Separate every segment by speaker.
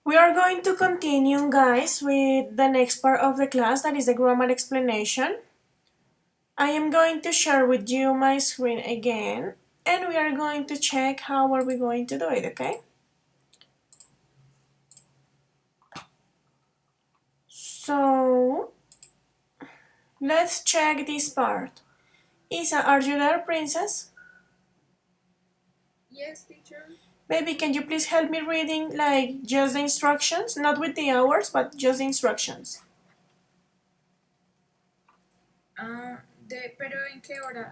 Speaker 1: We are going to continue, guys, with the next part of the class, that is the grammar explanation. I am going to share with you my screen again, and we are going to check how are we going to do it, okay? So, let's check this part. Isa, are you there, princess?
Speaker 2: Yes, teacher.
Speaker 1: Baby, can you please help me reading like just the instructions? Not with the hours, but just the instructions.
Speaker 2: Pero ¿en qué hora?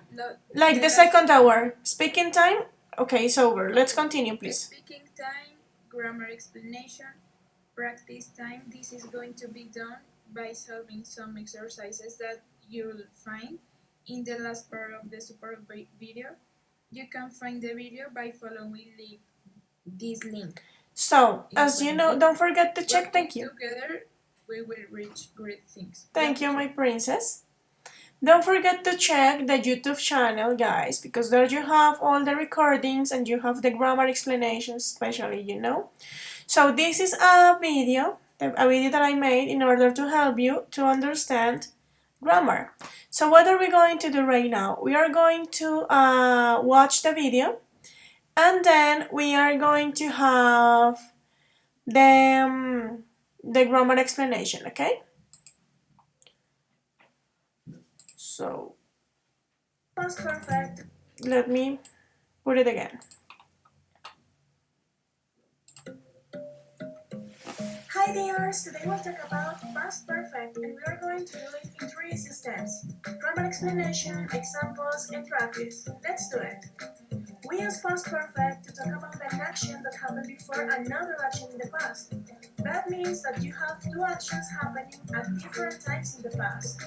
Speaker 1: Like the second hour. Speaking time? Okay, it's over. Let's continue, please.
Speaker 2: Speaking time, grammar explanation, practice time. This is going to be done by solving some exercises that you'll find in the last part of the support video. You can find the video by following this link.
Speaker 1: So, as you know, don't forget to check. Thank you.
Speaker 2: Together, we will reach great things.
Speaker 1: Thank you, my princess. Don't forget to check the YouTube channel, guys, because there you have all the recordings and you have the grammar explanations, especially, you know. So this is a video that I made in order to help you to understand grammar. So what are we going to do right now? We are going to watch the video, and then we are going to have the grammar explanation, okay? So past perfect. Let me put it again. Hi dears, today we'll talk about past perfect, and we are going to do it in 3 easy steps: grammar explanation, examples, and practice. Let's do it. We use past perfect to talk about an action that happened before another action in the past. That means that you have 2 actions happening at different times in the past.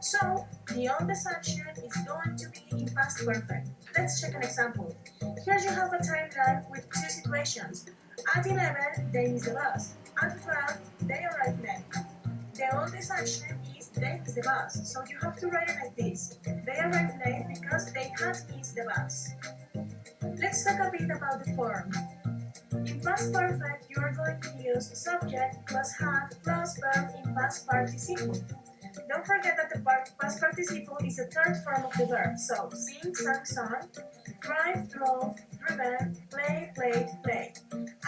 Speaker 1: So, the oldest action is going to be in past perfect. Let's check an example. Here you have a timeline with 2 situations. At 11, they miss the bus. At 12, they arrive late. The oldest action is they miss the bus, so you have to write it like this. They arrived late because they had missed the bus. Let's talk a bit about the form. In past perfect, you are going to use subject plus had plus verb in past participle. Don't forget that the past participle is the third form of the verb. So, sing, sang, sung, drive, drove, driven, play, played, played.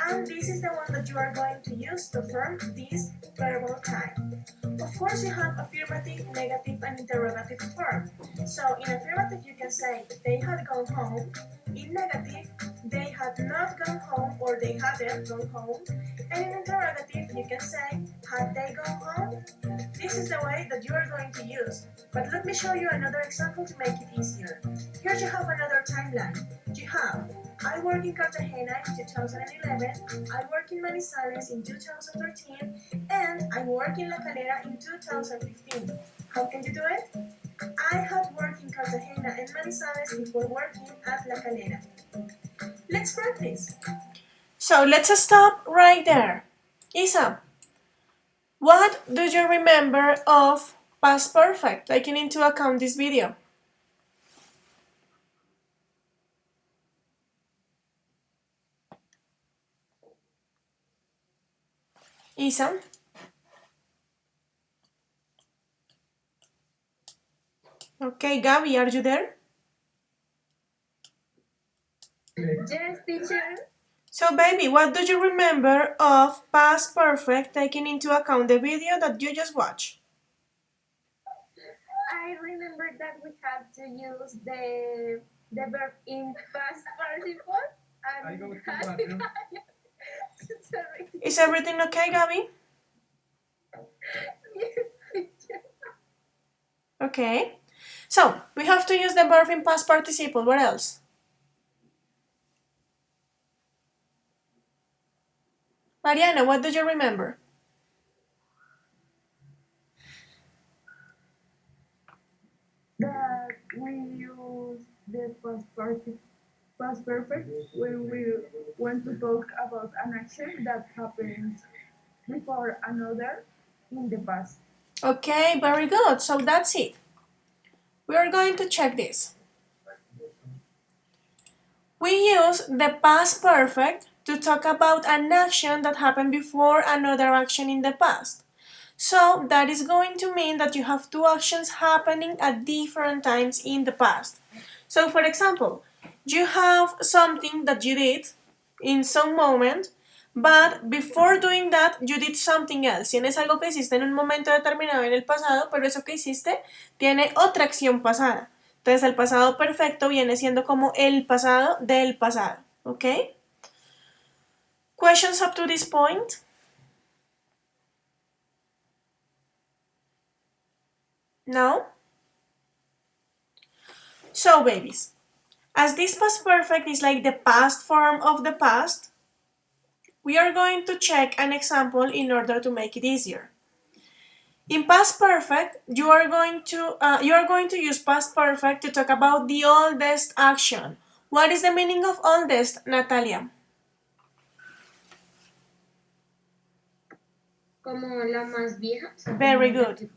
Speaker 1: And this is the one that you are going to use to form this verbal time. Of course, you have affirmative, negative, and interrogative form. So, in affirmative, you can say they had gone home. In negative, they had not gone home or they hadn't gone home. And in interrogative, you can say had they gone home. This is the way that you are going to use. But let me show you another example to make it easier. Here you have another timeline. You have I work in Cartagena in 2011, I work in Manizales in 2013, and I work in La Calera in 2015. How can you do it? I had worked in Cartagena and Manizales before working at La Calera. Let's practice. So let's stop right there. Isa, what do you remember of past perfect, taking into account this video? Isa? Okay, Gabby, are you there?
Speaker 2: Yes, teacher.
Speaker 1: So, baby, what do you remember of past perfect, taking into account the video that you just watched?
Speaker 2: I remember that we have to use the verb in past participle.
Speaker 3: I go to bathroom.
Speaker 2: Sorry.
Speaker 1: Is everything okay, Gabby? Okay. So, we have to use the verb in past participle. What else? Mariana, what do you remember?
Speaker 2: That we use the past perfect when we want to talk about an action that happens before another in the past.
Speaker 1: Okay, very good. So that's it. We are going to check this. We use the past perfect to talk about an action that happened before another action in the past. So that is going to mean that you have two actions happening at different times in the past. So for example, you have something that you did in some moment, but before doing that you did something else. Tienes algo que hiciste en un momento determinado en el pasado, pero eso que hiciste tiene otra acción pasada. Entonces el pasado perfecto viene siendo como el pasado del pasado. ¿Ok? Questions up to this point? No? So babies, as this past perfect is like the past form of the past, we are going to check an example in order to make it easier. In past perfect, you are going to use past perfect to talk about the oldest action. What is the meaning of oldest, Natalia?
Speaker 4: Como la más vieja.
Speaker 1: Very good.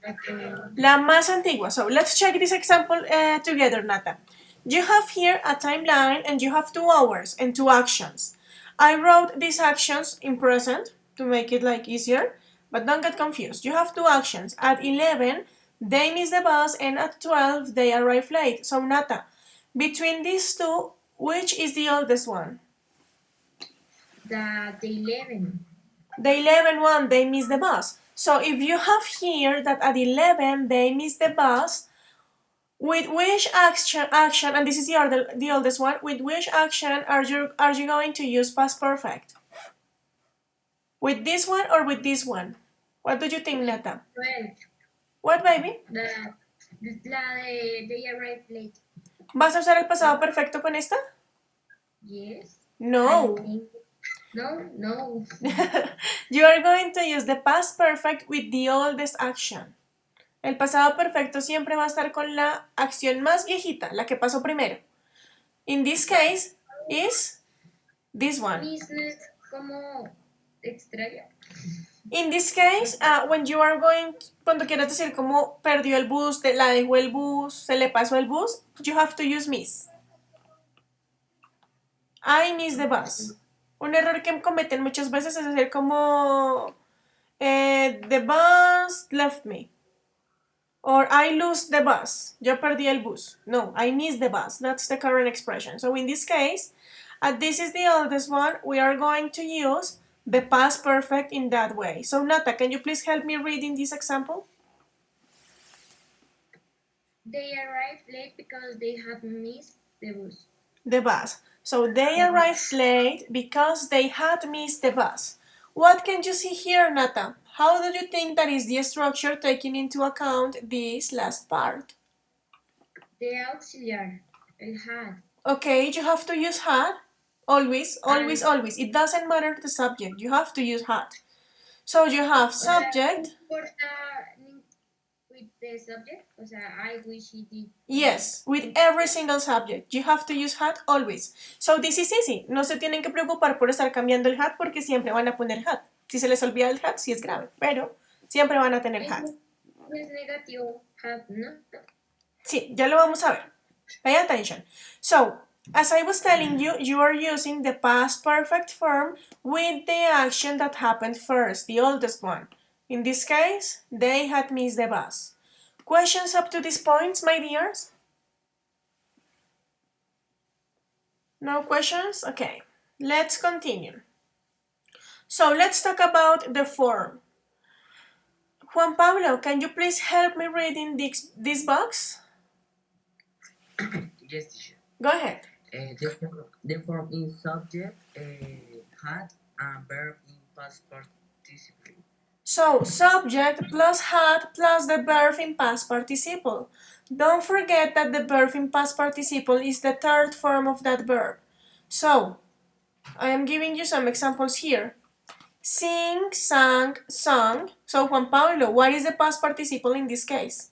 Speaker 1: La más antigua. So let's check this example together, Nata. You have here a timeline and you have 2 hours and 2 actions. I wrote these actions in present to make it like easier, but don't get confused. You have 2 actions. At 11, they miss the bus, and at 12, they arrive late. So Nata, between these two, which is the oldest one?
Speaker 4: The 11.
Speaker 1: The 11 one, they miss the bus. So if you have here that at 11 they miss the bus, with which action, and this is the oldest one, with which action are you going to use past perfect? With this one or with this one? What do you think, Nata?
Speaker 4: 12.
Speaker 1: What, baby?
Speaker 4: La de they arrive late.
Speaker 1: ¿Vas a usar el pasado perfecto con esta?
Speaker 4: Yes.
Speaker 1: No.
Speaker 4: No.
Speaker 1: You are going to use the past perfect with the oldest action. El pasado perfecto siempre va a estar con la acción más viejita, la que pasó primero. In this case, is this one.
Speaker 4: Business como extraño.
Speaker 1: In this case, when you are going, cuando quieres decir como perdió el bus, la dejó el bus, se le pasó el bus, you have to use miss. I miss the bus. Un error que cometen muchas veces es decir como the bus left me. Or I lose the bus. Yo perdí el bus. No, I miss the bus. That's the current expression. So in this case, this is the oldest one. We are going to use the past perfect in that way. So Nata, can you please help me reading this example?
Speaker 4: They arrived late because they had missed the bus.
Speaker 1: The bus. So they arrived late because they had missed the bus. What can you see here, Nata? How do you think that is the structure taking into account this last part?
Speaker 4: The auxiliar, el had.
Speaker 1: Okay, you have to use had. Always. It doesn't matter the subject. You have to use had. So you have subject.
Speaker 4: With the subject, o sea, I wish he did.
Speaker 1: Yes, with every single subject. You have to use had always. So this is easy. No se tienen que preocupar por estar cambiando el had porque siempre van a poner had. Si se les olvida el had, sí es grave, pero siempre van a tener had.
Speaker 4: Es negativo, had, ¿no?
Speaker 1: Sí, ya lo vamos a ver. Pay attention. So, as I was telling you, you are using the past perfect form with the action that happened first, the oldest one. In this case, they had missed the bus. Questions up to these points, my dears? No questions? Okay, let's continue. So let's talk about the form. Juan Pablo, can you please help me reading this box?
Speaker 5: Yes, teacher.
Speaker 1: Go ahead.
Speaker 5: The form in subject had and verb in past participle.
Speaker 1: So, subject plus had plus the verb in past participle. Don't forget that the verb in past participle is the third form of that verb. So, I am giving you some examples here. Sing, sang, sung. So, Juan Pablo, what is the past participle in this case?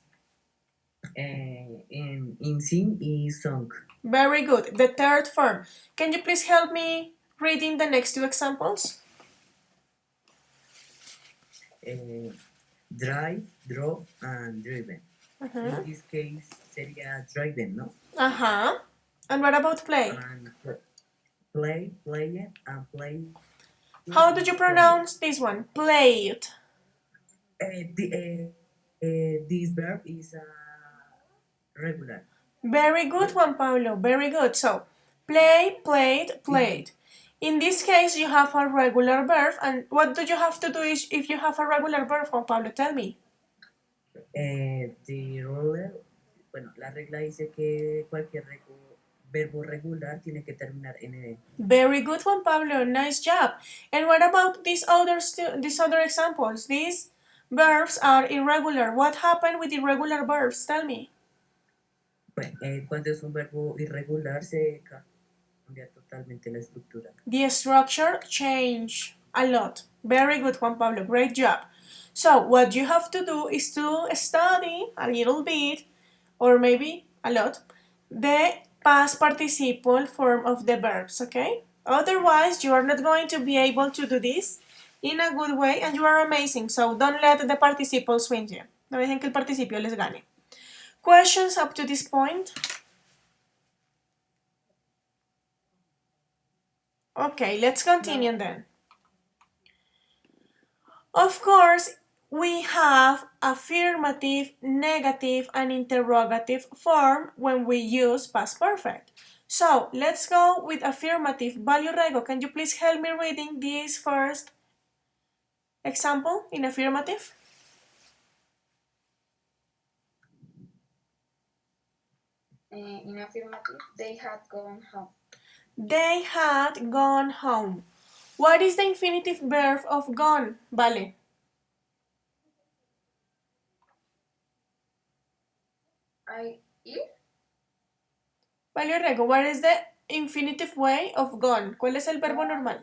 Speaker 5: In sing is sung.
Speaker 1: Very good. The third form. Can you please help me reading the next 2 examples?
Speaker 5: Drive, drove, and driven. In this case, sería driven, no?
Speaker 1: And what about play?
Speaker 5: And played, and played.
Speaker 1: How do you pronounce this one? Played.
Speaker 5: This verb is regular.
Speaker 1: Very good, Juan Pablo. Very good. So, play, played, played. In this case, you have a regular verb. And what do you have to do if you have a regular verb, Juan Pablo? Tell me.
Speaker 5: The ruler, bueno, la regla dice que cualquier verbo regular tiene que terminar en ed.
Speaker 1: Very good, Juan Pablo. Nice job. And what about these other examples? These verbs are irregular. What happened with irregular verbs? Tell me.
Speaker 5: Bueno, cuando es un verbo irregular se cambia totalmente la estructura.
Speaker 1: The structure change a lot. Very good, Juan Pablo. Great job. So what you have to do is to study a little bit, or maybe a lot, the past participle form of the verbs, okay? Otherwise, you are not going to be able to do this in a good way, and you are amazing. So don't let the participle swing you. No dejen que el participio les gane. Questions up to this point? Okay, let's continue then. Of course, we have affirmative, negative, and interrogative form when we use past perfect. So let's go with affirmative. Value Rego, can you please help me reading this first example in affirmative?
Speaker 2: In affirmative, they had gone home.
Speaker 1: They had gone home. What is the infinitive verb of gone? Vale.
Speaker 2: Ir.
Speaker 1: Value Rego, what is the infinitive way of gone? ¿Cuál es el verbo normal?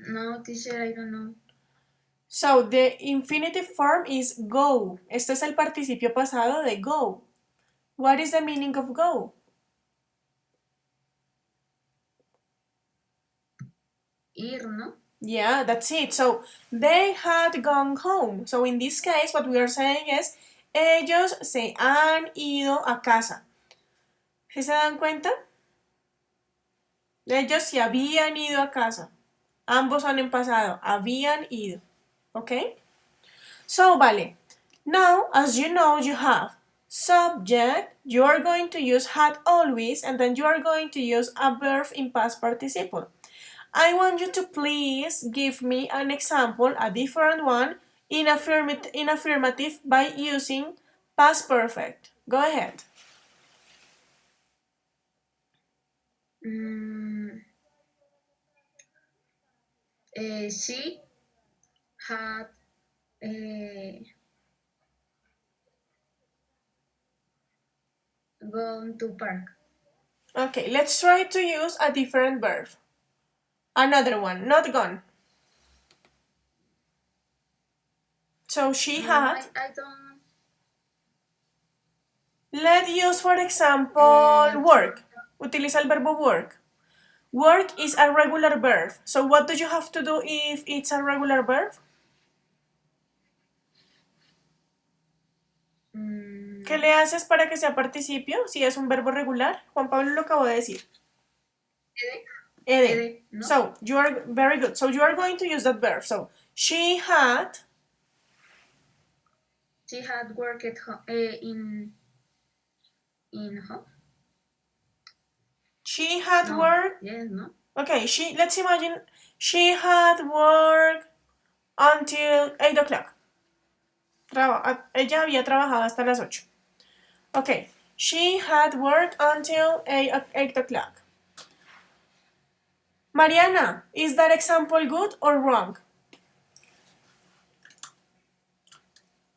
Speaker 2: No, teacher, I don't know.
Speaker 1: So, the infinitive form is go. Este es el participio pasado de go. What is the meaning of go?
Speaker 2: Ir, ¿no?
Speaker 1: Yeah, that's it. So, they had gone home. So, in this case, what we are saying is, ellos se han ido a casa. ¿Sí se dan cuenta? Ellos se habían ido a casa. Ambos son en pasado. Habían ido. Okay? So, vale. Now, as you know, you have subject, you are going to use had always, and then you are going to use a verb in past participle. I want you to please give me an example, a different one, in affirmative by using past perfect. Go ahead.
Speaker 2: She had gone to park.
Speaker 1: Okay, let's try to use a different verb. Another one, not gone. So she had.
Speaker 2: I don't.
Speaker 1: Let's use, for example, work. Utiliza el verbo work. Work is a regular verb. So what do you have to do if it's a regular verb? ¿Qué le haces para que sea participio si es un verbo regular? Juan Pablo lo acabó de decir. Ede. No? So you are very good. So you are going to use that verb. So she had
Speaker 2: worked at home, in home.
Speaker 1: She had worked.
Speaker 2: Yes, no.
Speaker 1: Okay, let's imagine she had worked until 8 o'clock. Ella había trabajado hasta las 8. Okay, she had worked until 8 o'clock. Mariana, is that example good or wrong?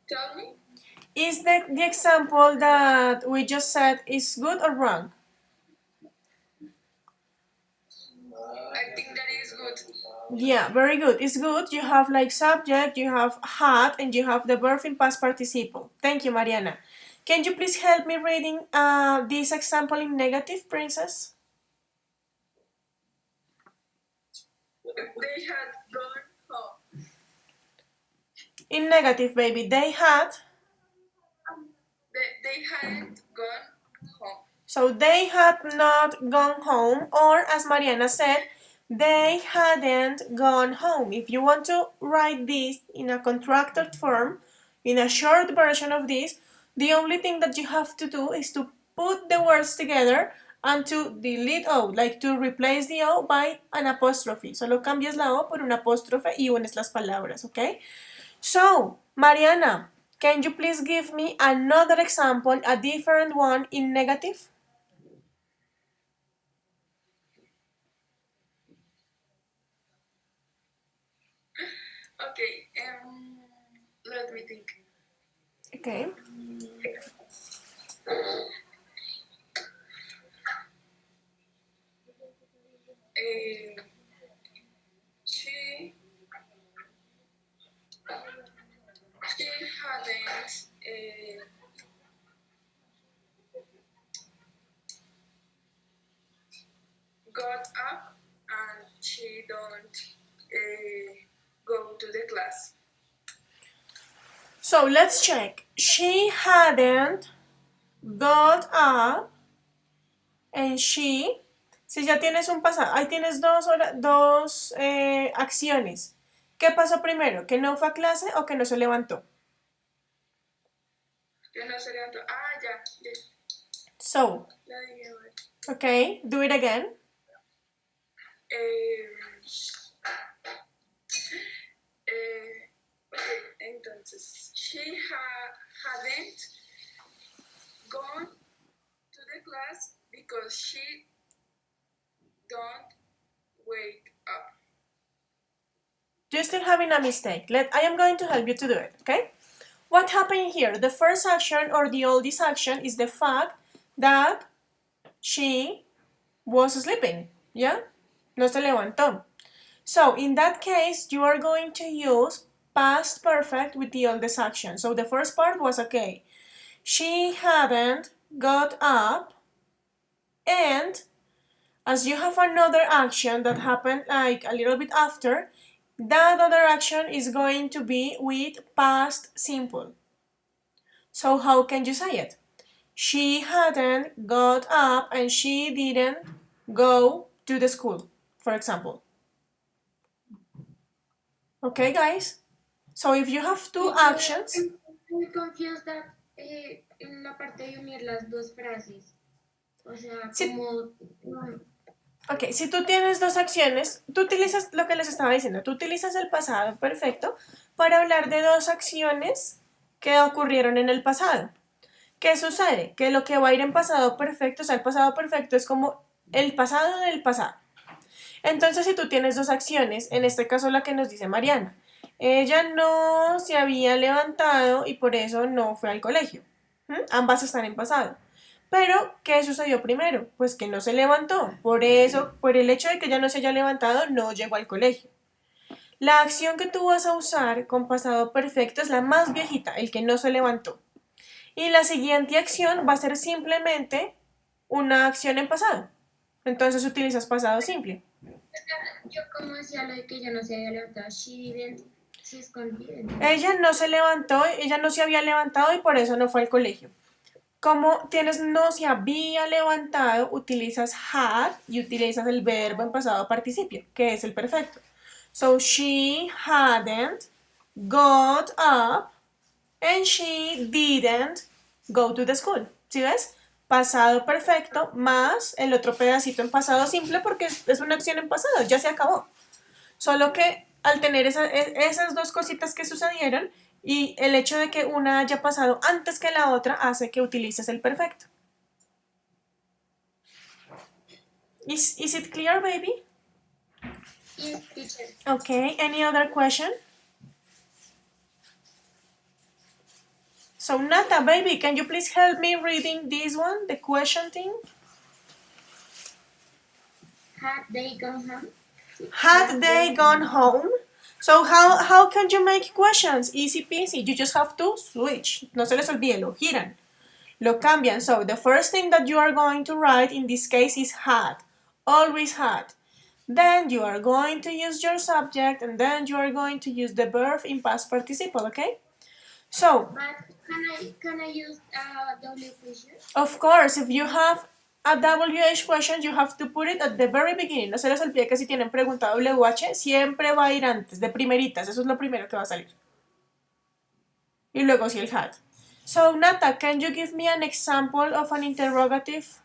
Speaker 2: Tell me.
Speaker 1: Is the example that we just said is good or wrong?
Speaker 2: I think that is good.
Speaker 1: Yeah, very good. It's good. You have like subject, you have had, and you have the verb in past participle. Thank you, Mariana. Can you please help me reading this example in negative, princess?
Speaker 2: They had gone home.
Speaker 1: In negative, baby. They had.
Speaker 2: They hadn't gone
Speaker 1: So they had not gone home, or as Mariana said, they hadn't gone home. If you want to write this in a contracted form, in a short version of this, the only thing that you have to do is to put the words together and to delete O, like to replace the O by an apostrophe. Solo cambias la O por un apóstrofe y unes las palabras, okay? So, Mariana, can you please give me another example, a different one in negative?
Speaker 2: Okay, let me think.
Speaker 1: Okay.
Speaker 2: She hadn't got up and she don't go to the class.
Speaker 1: So let's check. She hadn't got up and she. Si ya tienes un pasado, ahí tienes dos acciones. ¿Qué pasó primero? ¿Que no fue a clase o que no se levantó?
Speaker 2: Que no se levantó. Ah, ya.
Speaker 1: So,
Speaker 2: La dije mal.
Speaker 1: okay, do it again.
Speaker 2: Okay, entonces, she hadn't gone to the class because she don't wake up.
Speaker 1: You're still having a mistake. I am going to help you to do it, okay? What happened here? The first action or the oldest action is the fact that she was sleeping, yeah? No se levantó. So in that case, you are going to use past perfect with the oldest action. So the first part was okay. She hadn't got up, and as you have another action that happened like a little bit after, that other action is going to be with past simple. So how can you say it? She hadn't got up and she didn't go to the school, for example. Okay, guys? So if you have two actions.
Speaker 4: Estoy confused en la parte de unir las dos frases. O sea, como.
Speaker 1: Ok, si tú tienes dos acciones, tú utilizas lo que les estaba diciendo, tú utilizas el pasado perfecto para hablar de dos acciones que ocurrieron en el pasado. ¿Qué sucede? Que lo que va a ir en pasado perfecto, o sea, el pasado perfecto es como el pasado del pasado. Entonces, si tú tienes dos acciones, en este caso la que nos dice Mariana, ella no se había levantado y por eso no fue al colegio. Ambas están en pasado. Pero, ¿qué sucedió primero? Pues que no se levantó. Por eso, por el hecho de que ella no se haya levantado, no llegó al colegio. La acción que tú vas a usar con pasado perfecto es la más viejita, el que no se levantó. Y la siguiente acción va a ser simplemente una acción en pasado. Entonces utilizas pasado simple.
Speaker 4: Yo como decía lo de que ella no se había levantado, she didn't, she's confident.
Speaker 1: Ella no se levantó, ella no se había levantado y por eso no fue al colegio. Como tienes no se había levantado, utilizas had y utilizas el verbo en pasado participio, que es el perfecto. So she hadn't got up and she didn't go to the school. ¿Sí ves? Pasado perfecto más el otro pedacito en pasado simple porque es una acción en pasado, ya se acabó. Solo que al tener esas dos cositas que sucedieron y el hecho de que una haya pasado antes que la otra hace que utilices el perfecto. Is it clear, baby?
Speaker 4: Yes, teacher.
Speaker 1: Okay, any other question? So Nata, baby, can you please help me reading this one, the question thing?
Speaker 4: Had they gone home?
Speaker 1: Had they gone home? So how can you make questions? Easy peasy. You just have to switch. No se les olvide, lo giran. Lo cambian. So the first thing that you are going to write in this case is had. Always had. Then you are going to use your subject and then you are going to use the verb in past participle, okay? So,
Speaker 4: But can I use double question?
Speaker 1: of course, if you have a WH question you have to put it at the very beginning. No se les olvide que si tienen pregunta WH, siempre va a ir antes, de primeritas. Eso es lo primero que va a salir. Y luego sí el had. So, Nata, can you give me an example of an interrogative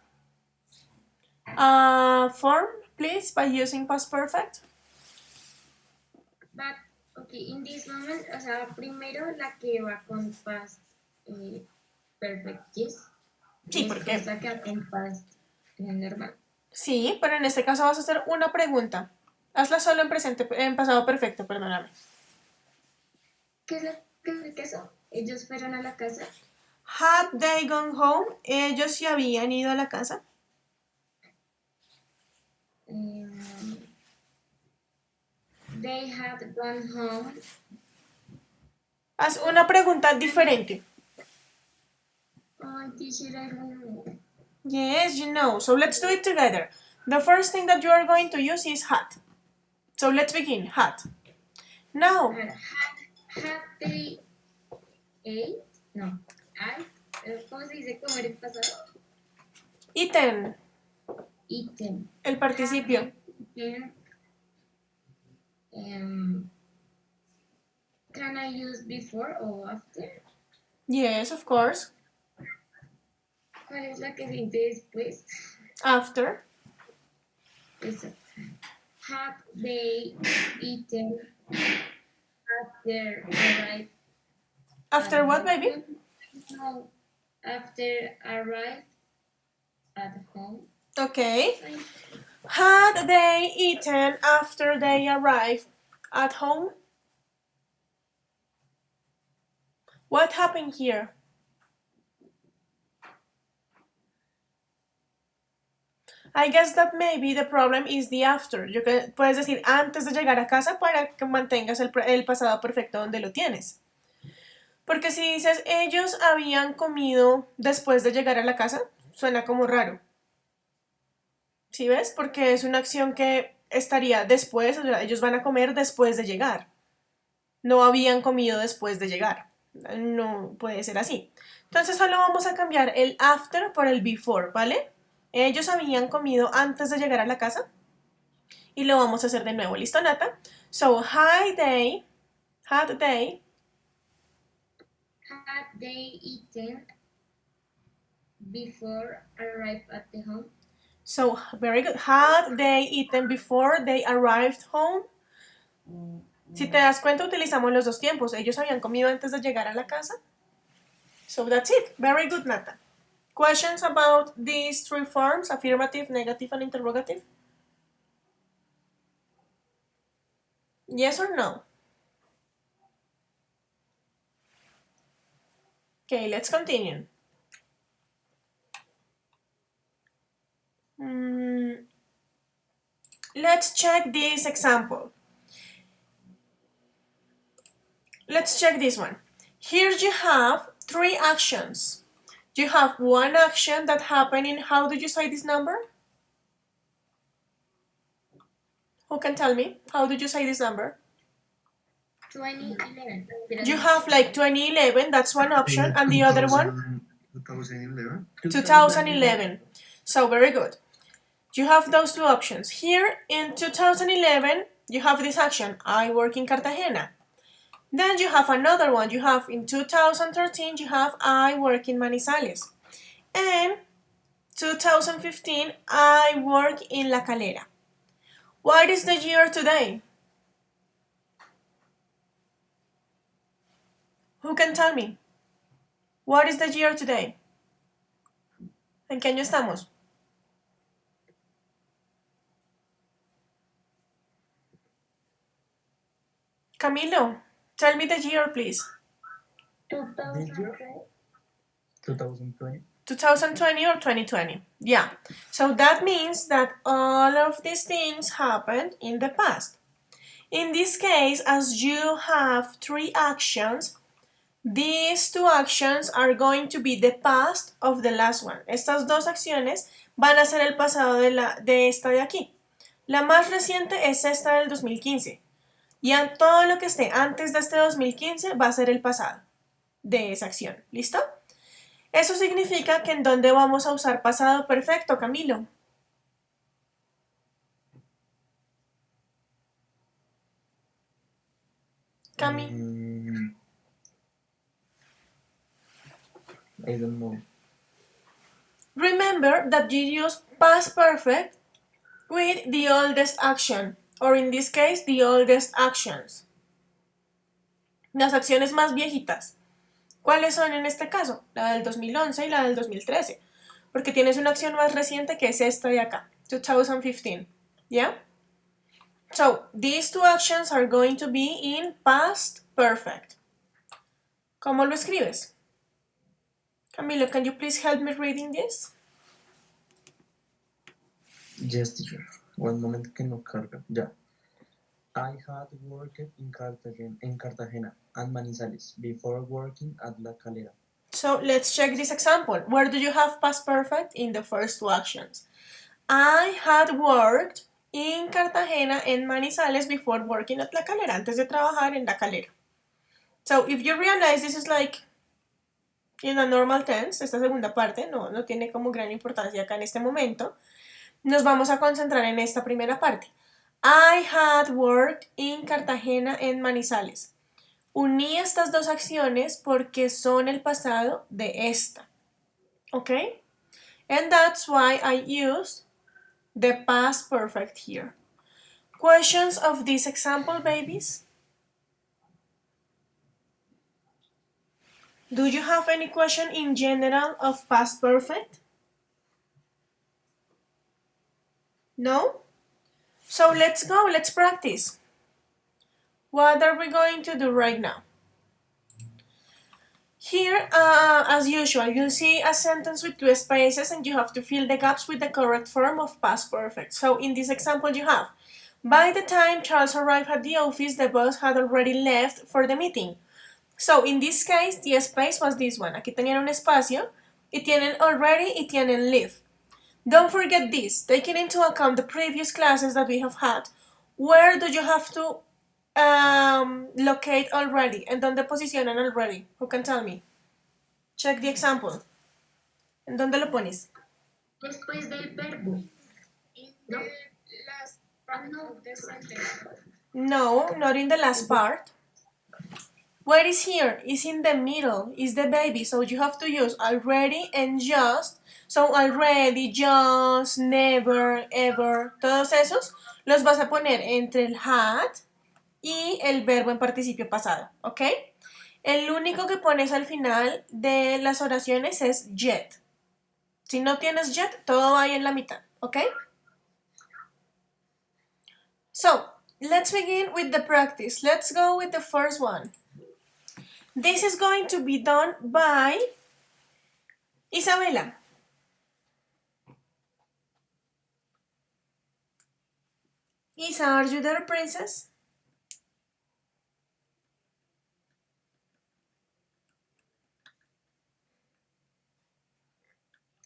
Speaker 1: form, please, by using past perfect?
Speaker 4: But, okay, in this moment, o sea, primero la que va con past perfect, yes.
Speaker 1: Sí, ¿por qué?
Speaker 4: Después la que va con past normal.
Speaker 1: Sí, pero en este caso vas a hacer una pregunta. Hazla solo en pasado perfecto, perdóname.
Speaker 4: ¿Qué es lo que eso? Ellos fueron a la casa.
Speaker 1: Had they gone home? Ellos se habían ido a la casa.
Speaker 4: They had gone home.
Speaker 1: Haz una pregunta diferente.
Speaker 4: Oh, teacher, I don't know.
Speaker 1: Yes, you know. So let's do it together. The first thing that you are going to use is had. So let's begin. Had. Now.
Speaker 4: Had they ate? No. ¿Cómo se dice comer en pasado?
Speaker 1: Eaten.
Speaker 4: Eaten.
Speaker 1: El participio.
Speaker 4: Had eaten, can I use before or after?
Speaker 1: Yes, of course.
Speaker 4: ¿Cuál es la que siente después?
Speaker 1: After.
Speaker 4: Eso. Had they eaten after arrived?
Speaker 1: After what, baby?
Speaker 4: No. After arrived at home.
Speaker 1: Okay. Had they eaten after they arrived at home? What happened here? I guess that maybe the problem is the after. Puedes decir antes de llegar a casa para que mantengas el pasado perfecto donde lo tienes. Porque si dices ellos habían comido después de llegar a la casa, suena como raro. ¿Sí ves? Porque es una acción que estaría después, o sea, ellos van a comer después de llegar. No habían comido después de llegar. No puede ser así. Entonces solo vamos a cambiar el after por el before, ¿vale? Ellos habían comido antes de llegar a la casa. Y lo vamos a hacer de nuevo. ¿Listo, Nata? So, had they
Speaker 4: eaten before arrived at the home?
Speaker 1: So, very good. Had they eaten before they arrived home? Si te das cuenta, utilizamos los dos tiempos. Ellos habían comido antes de llegar a la casa. So, that's it. Very good, Nata. Questions about these three forms, affirmative, negative, and interrogative? Yes or no? Okay, let's continue. Let's check this example. Let's check this one. Here you have three actions. You have one action that happened in, how do you say this number? Who can tell me? How did you say this number?
Speaker 4: 2011.
Speaker 1: You have like 2011, that's one option, and the other one?
Speaker 3: 2011.
Speaker 1: 2011. So very good. You have those two options. Here in 2011, you have this action, I work in Cartagena. Then you have another one. You have in 2013, you have I work in Manizales. And 2015, I work in La Calera. What is the year today? Who can tell me? What is the year today? ¿En qué año estamos? Camilo, tell me the year, please.
Speaker 4: 2020.
Speaker 3: 2020.
Speaker 1: 2020 or 2020? Yeah. So that means that all of these things happened in the past. In this case, as you have three actions, these two actions are going to be the past of the last one. Estas dos acciones van a ser el pasado de esta de aquí. La más reciente es esta del 2015. Y todo lo que esté antes de este 2015 va a ser el pasado de esa acción. ¿Listo? Eso significa que en dónde vamos a usar pasado perfecto, Camilo. Cami.
Speaker 5: I don't know.
Speaker 1: Remember that you use past perfect with the oldest action, or in this case, the oldest actions. Las acciones más viejitas. ¿Cuáles son en este caso? La del 2011 y la del 2013. Porque tienes una acción más reciente que es esta de acá, 2015. ¿Ya? So, these two actions are going to be in past perfect. ¿Cómo lo escribes? Camilo, can you please help me reading this?
Speaker 5: Yes, teacher. One moment que no carga. Ya. I had worked in Cartagena and Manizales before working at La Calera.
Speaker 1: So let's check this example. Where do you have past perfect? In the first two actions. I had worked in Cartagena and Manizales before working at La Calera. Antes de trabajar en La Calera. So if you realize this is like in a normal tense, esta segunda parte no tiene como gran importancia acá en este momento. Nos vamos a concentrar en esta primera parte. I had worked in Cartagena and Manizales. Uní estas dos acciones porque son el pasado de esta. ¿Ok? And that's why I used the past perfect here. Questions of this example, babies? Do you have any question in general of past perfect? No? So let's go, let's practice. What are we going to do right now? Here, as usual, you'll see a sentence with two spaces and you have to fill the gaps with the correct form of past perfect. So in this example you have, by the time Charles arrived at the office, the boss had already left for the meeting. So in this case, the space was this one. Aquí tenían un espacio y tienen already y tienen leave. Don't forget this, taking into account the previous classes that we have had. Where do you have to locate already? ¿En dónde posicionan already? Who can tell me? Check the example. ¿En dónde lo pones?
Speaker 4: Después del verbo.
Speaker 2: In
Speaker 4: No.
Speaker 2: the last part of the sentence.
Speaker 1: No, not in the last part. Where is here? Is in the middle. Is the baby. So you have to use already and just. So already, just, never, ever. Todos esos los vas a poner entre el had y el verbo en participio pasado. ¿Ok? El único que pones al final de las oraciones es yet. Si no tienes yet, todo va ahí en la mitad. ¿Ok? So, let's begin with the practice. Let's go with the first one. This is going to be done by Isabela. Isa, are you there, princess?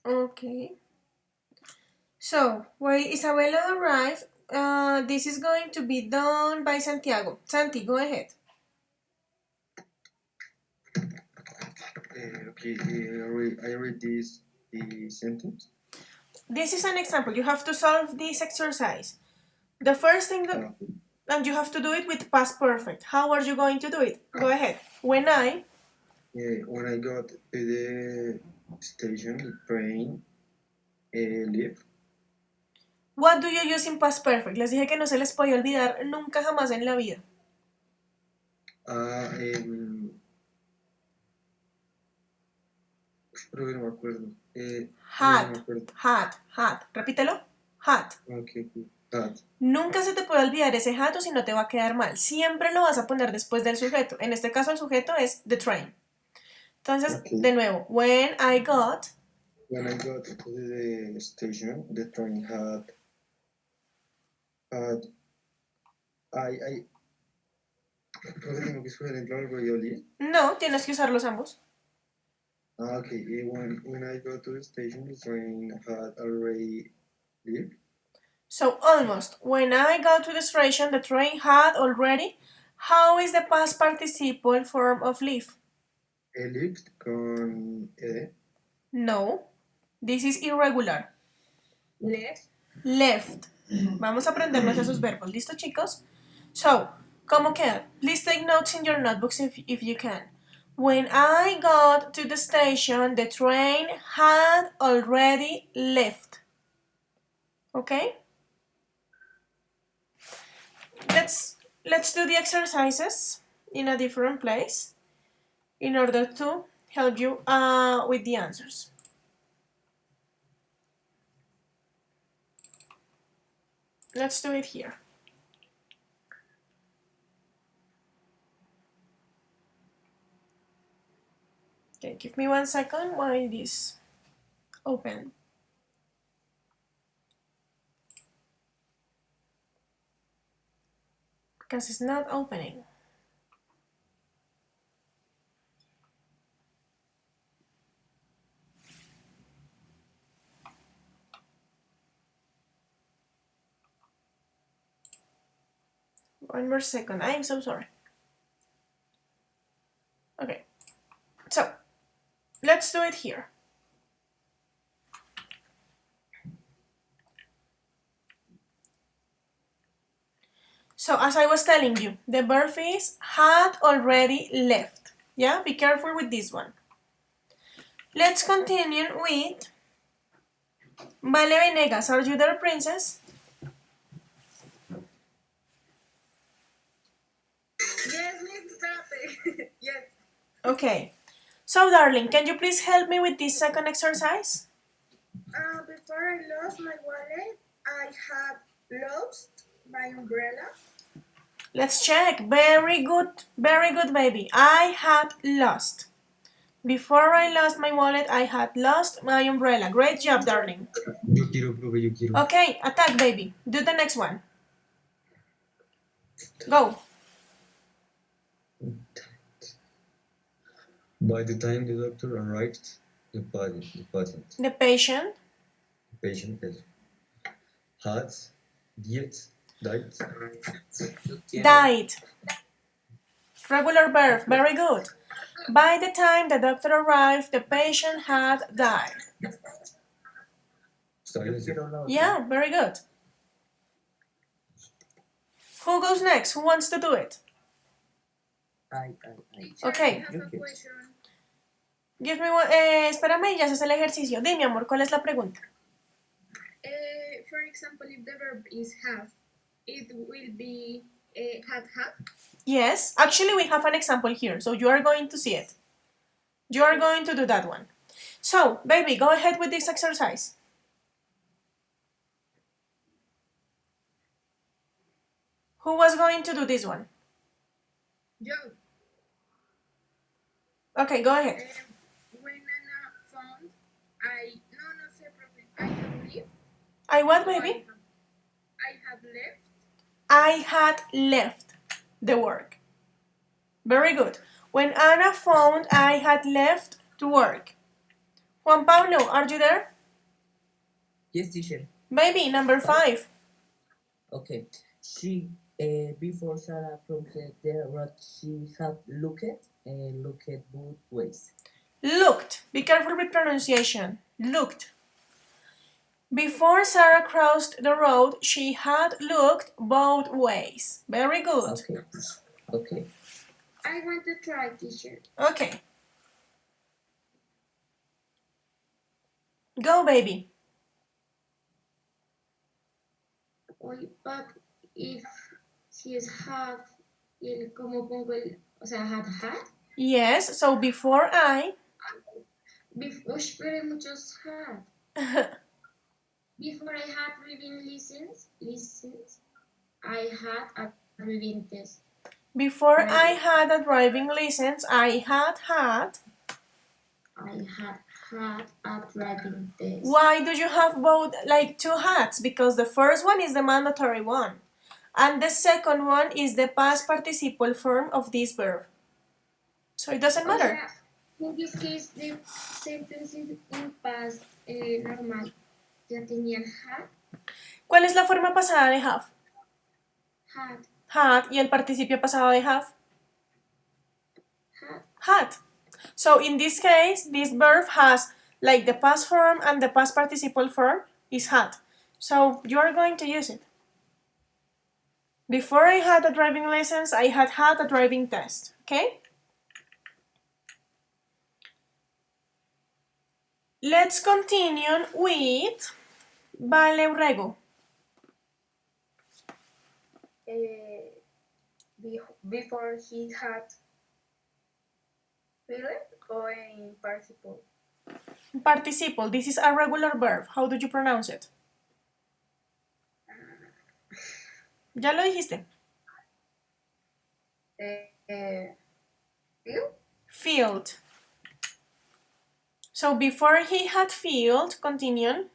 Speaker 1: Okay. So, while Isabela arrived, this is going to be done by Santiago. Santi, go ahead.
Speaker 3: Okay, I read the sentence.
Speaker 1: This is an example. You have to solve this exercise. The first thing that, and you have to do it with past perfect. How are you going to do it? Go ahead. When I
Speaker 3: got to the station, the train leave.
Speaker 1: What do you use in past perfect? Les dije que no se les podía olvidar nunca jamás en la vida.
Speaker 3: Pero que no me acuerdo.
Speaker 1: Had. Repítelo. Had.
Speaker 3: Okay, had.
Speaker 1: Nunca se te puede olvidar ese had o si no te va a quedar mal. Siempre lo vas a poner después del sujeto. En este caso el sujeto es the train. Entonces,
Speaker 3: Okay.
Speaker 1: de nuevo. When I got
Speaker 3: to the station, the train had I ¿no tengo que escoger entre algo y olí?
Speaker 1: No, tienes que usarlos ambos.
Speaker 3: Okay. When I got to the station, the train had already left.
Speaker 1: So, almost. When I got to the station, the train had already. How is the past participle form of leave?
Speaker 3: Left con ed.
Speaker 1: No. This is irregular.
Speaker 2: Left.
Speaker 1: Left. Vamos a aprendernos esos verbos. ¿Listo, chicos? So, ¿cómo queda? Please take notes in your notebooks if you can. When I got to the station, the train had already left. Okay? Let's do the exercises in a different place in order to help you with the answers. Let's do it here. Okay, give me 1 second while this open. Because it's not opening. One more second. I am so sorry. Okay. So, let's do it here. So, as I was telling you, the verb is had already left. Yeah, be careful with this one. Let's continue with Vale Venegas. Are you there, princess?
Speaker 2: Yes, Miss Tate. Yes.
Speaker 1: Okay. So, darling, can you please help me with this second exercise?
Speaker 2: Before I lost my wallet, I had lost my umbrella.
Speaker 1: Let's check. Very good, baby. I had lost. Before I lost my wallet, I had lost my umbrella. Great job, darling.
Speaker 3: Yo quiero, profe, yo quiero.
Speaker 1: Okay, attack, baby. Do the next one. Go.
Speaker 3: By the time the doctor arrived, the patient had
Speaker 1: Died. Regular verb. Very good. By the time the doctor arrived, the patient had died. Yeah, very good. Who goes next? Who wants to do it?
Speaker 5: I.
Speaker 1: Okay.
Speaker 2: I have a question.
Speaker 1: Give me one. Espérame, ya haces el ejercicio. Dime, amor, ¿cuál es la pregunta?
Speaker 2: For example, if the verb is have, it will be had.
Speaker 1: Yes, actually we have an example here, so you are going to see it. You are going to do that one. So, baby, go ahead with this exercise. Who was going to do this one?
Speaker 2: Yo.
Speaker 1: Okay, go ahead.
Speaker 2: When Anna found, I have left.
Speaker 1: I what, baby?
Speaker 2: I have left.
Speaker 1: I had left the work. Very good. When Anna found, I had left to work. Juan Pablo, are you there?
Speaker 5: Yes, teacher.
Speaker 1: Baby, number 5.
Speaker 5: Okay. She, before Sarah crossed the road, she had looked both ways.
Speaker 1: Looked. Be careful with pronunciation. Looked. Before Sarah crossed the road, she had looked both ways. Very good.
Speaker 5: Okay.
Speaker 4: I want to try, teacher.
Speaker 1: Okay. Go, baby.
Speaker 4: But if she is have, ¿cómo pongo el, o sea, had?
Speaker 1: Yes, so before I.
Speaker 4: Before, pero muchos had. Before I had driving license, I had a driving test.
Speaker 1: Before I had a driving license, I had
Speaker 4: had a driving test.
Speaker 1: Why do you have both, like 2 hats? Because the first one is the mandatory one. And the second one is the past participle form of this verb. So it doesn't matter.
Speaker 4: In this case, the sentence in past normal ya tenían had.
Speaker 1: ¿Cuál es la forma pasada de have?
Speaker 4: Had.
Speaker 1: Had. ¿Y el participio pasado de have?
Speaker 4: Had.
Speaker 1: Had. So in this case, this verb has like the past form and the past participle form is had. So you are going to use it. Before I had a driving license, I had a driving test, okay? Let's continue with Vale Urrego.
Speaker 2: Before he had filled or in participle.
Speaker 1: Participle, this is a regular verb. How do you pronounce it? Ya lo dijiste.
Speaker 2: Filled?
Speaker 1: Filled. So before he had filled, continue.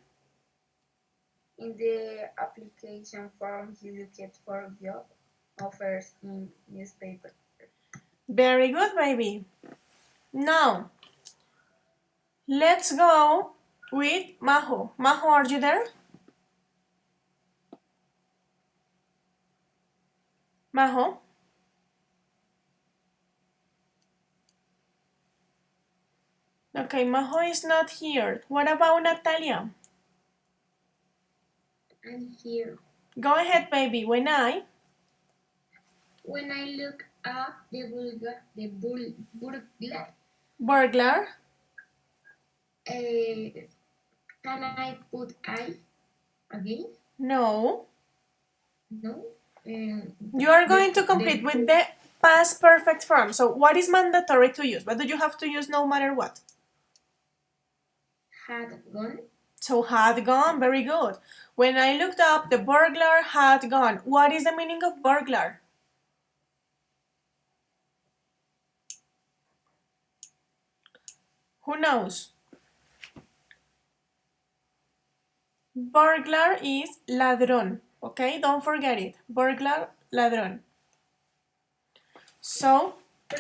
Speaker 2: In the application form, he looked for job offers in newspaper.
Speaker 1: Very good, baby. Now, let's go with Majo. Majo, are you there? Majo? Okay, Majo is not here. What about Natalia?
Speaker 4: I'm here.
Speaker 1: Go ahead, baby. When I
Speaker 4: look up the burglar,
Speaker 1: burglar,
Speaker 4: can I put I again?
Speaker 1: no.
Speaker 4: No.
Speaker 1: You are going to complete with the past perfect form. So what is mandatory to use? What do you have to use no matter what?
Speaker 4: Had gone.
Speaker 1: So had gone, very good. When I looked up, the burglar had gone. What is the meaning of burglar? Who knows? Burglar is ladrón, okay? Don't forget it. Burglar, ladrón. So,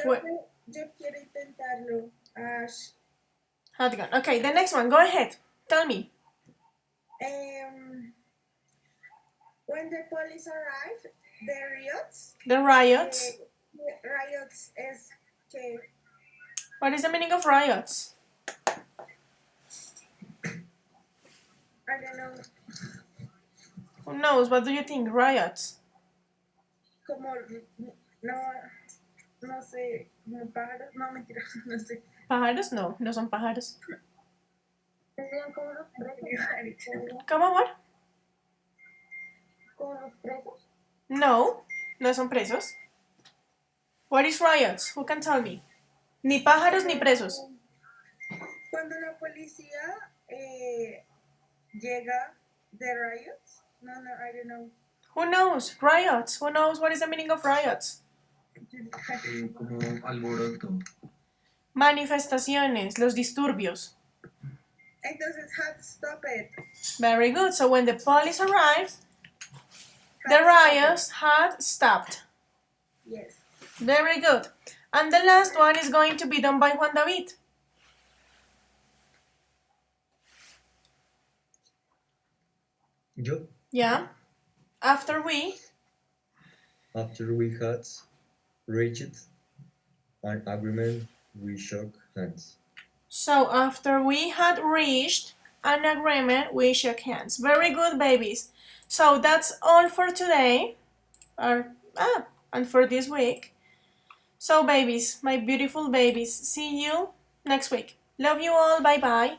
Speaker 2: Yo quiero intentarlo. Ash.
Speaker 1: had gone. Okay, the next one. Go ahead. Tell me.
Speaker 2: When the police arrive,
Speaker 1: The riots.
Speaker 2: riots is que
Speaker 1: What is the meaning of riots?
Speaker 2: I don't know,
Speaker 1: Who knows? What do you think? Riots.
Speaker 2: como no sé, como pájaros, no mentira, no sé.
Speaker 1: ¿Pájaros? No, no son pájaros.
Speaker 4: Serían como los presos.
Speaker 1: ¿Cómo, amor?
Speaker 4: Como los presos.
Speaker 1: No, no son presos. What is riots? Who can tell me? Ni pájaros ni presos.
Speaker 2: Cuando la policía llega de riots, no, I don't know.
Speaker 1: Who knows? Riots. Who knows what is the meaning of riots?
Speaker 5: Como alboroto.
Speaker 1: Manifestaciones, los disturbios.
Speaker 2: Entonces had to stop it.
Speaker 1: Very good. So when the police arrived, the riots had stopped.
Speaker 2: Yes.
Speaker 1: Very good. And the last one is going to be done by Juan David.
Speaker 3: Yo,
Speaker 1: Yeah. After we
Speaker 3: had reached an agreement, we shook hands.
Speaker 1: So after we had reached an agreement, we shook hands. Very good, babies. So that's all for today, and for this week. So babies, my beautiful babies, see you next week. Love you all, bye-bye.